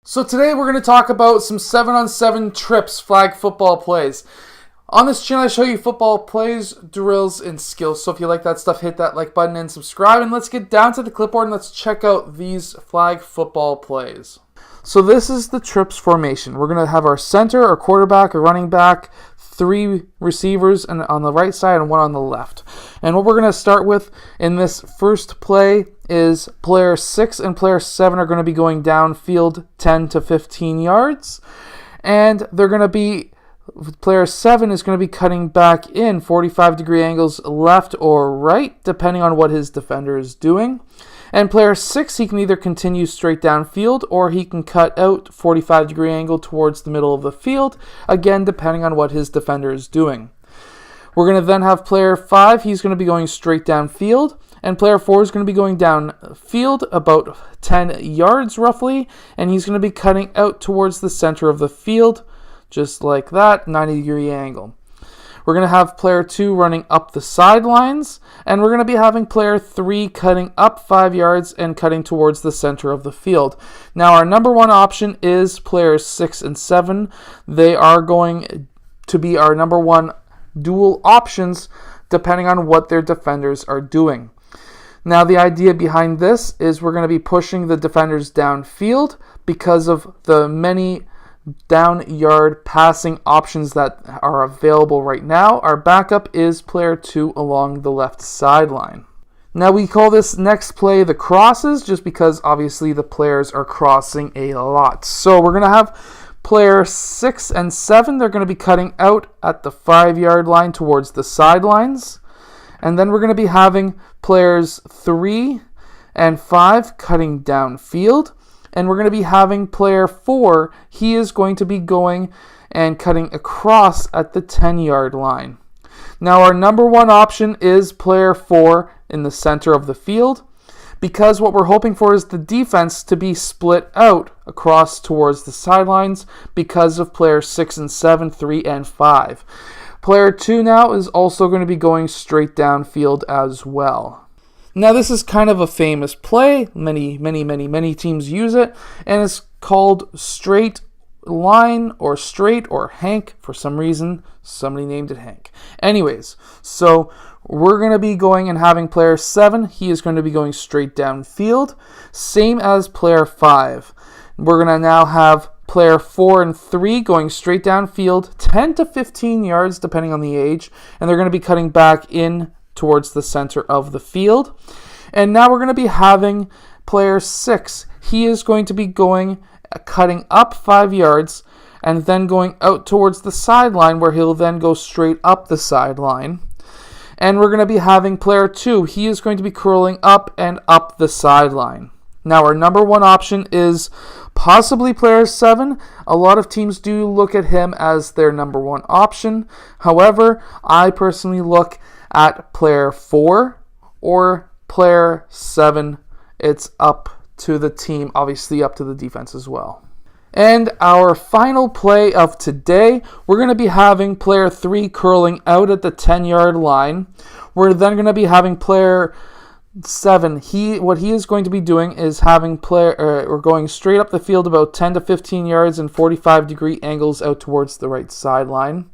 So today we're going to talk about some 7-on-7 trips, flag football plays. On this channel I show you football plays, drills, and skills. So if you like that stuff, hit that like button and subscribe. And let's get down to the clipboard and let's check out these flag football plays. So this is the trips formation. We're going to have our center, our quarterback, our running back, 3 receivers and on the right side and 1 on the left. And what we're going to start with in this first play is player 6 and player 7 are going to be going downfield 10 to 15 yards. And they're going to be, player 7 is going to be cutting back in 45-degree angles left or right, depending on what his defender is doing. And player 6, he can either continue straight downfield or he can cut out 45-degree angle towards the middle of the field, again, depending on what his defender is doing. We're going to then have player 5, he's going to be going straight downfield, and player 4 is going to be going downfield about 10 yards roughly, and he's going to be cutting out towards the center of the field, just like that, 90-degree angle. We're going to have player 2 running up the sidelines, and we're going to be having player 3 cutting up 5 yards and cutting towards the center of the field. Now, our number 1 option is players 6 and 7. They are going to be our number 1 dual options, depending on what their defenders are doing. Now, the idea behind this is we're going to be pushing the defenders downfield because of the many down yard passing options that are available right now. Our backup is player 2 along the left sideline. Now we call this next play the crosses just because obviously the players are crossing a lot. So we're going to have player 6 and 7. They're going to be cutting out at the 5-yard line towards the sidelines. And then we're going to be having players 3 and 5 cutting downfield. And we're going to be having player 4, he is going to be going and cutting across at the 10-yard line. Now our number 1 option is player 4 in the center of the field, because what we're hoping for is the defense to be split out across towards the sidelines because of player 6 and 7, 3 and 5. Player 2 now is also going to be going straight downfield as well. Now this is kind of a famous play. Many teams use it, and it's called straight line or straight or Hank. For some reason, somebody named it Hank. Anyways, so we're going to be going and having player 7. He is going to be going straight downfield, same as player 5. We're going to now have player 4 and 3 going straight downfield, 10 to 15 yards depending on the age, and they're going to be cutting back in towards the center of the field. And now we're going to be having player 6. He is going to be going, cutting up 5 yards and then going out towards the sideline where he'll then go straight up the sideline. And we're going to be having player 2. He is going to be curling up and up the sideline. Now our number 1 option is possibly player 7. A lot of teams do look at him as their number 1 option. However, I personally look at player 4 or player 7. It's up to the team, obviously up to the defense as well. And our final play of today, we're going to be having player 3 curling out at the 10-yard line. We're then going to be having player 7. What he is going to be doing is having we're going straight up the field about 10 to 15 yards and 45-degree angles out towards the right sideline.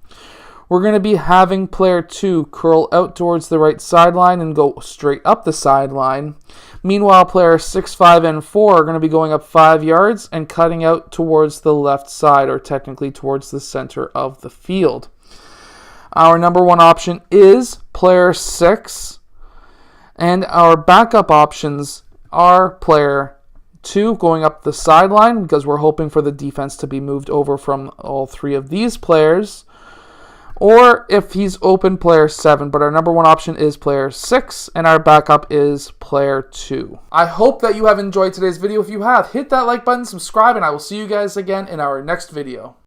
We're going to be having player 2 curl out towards the right sideline and go straight up the sideline. Meanwhile, player 6, 5, and 4 are going to be going up 5 yards and cutting out towards the left side, or technically towards the center of the field. Our number 1 option is player 6, and our backup options are player 2 going up the sideline because we're hoping for the defense to be moved over from all 3 of these players. Or if he's open, player 7. But our number 1 option is player 6, and our backup is player 2. I hope that you have enjoyed today's video. If you have, hit that like button, subscribe, and I will see you guys again in our next video.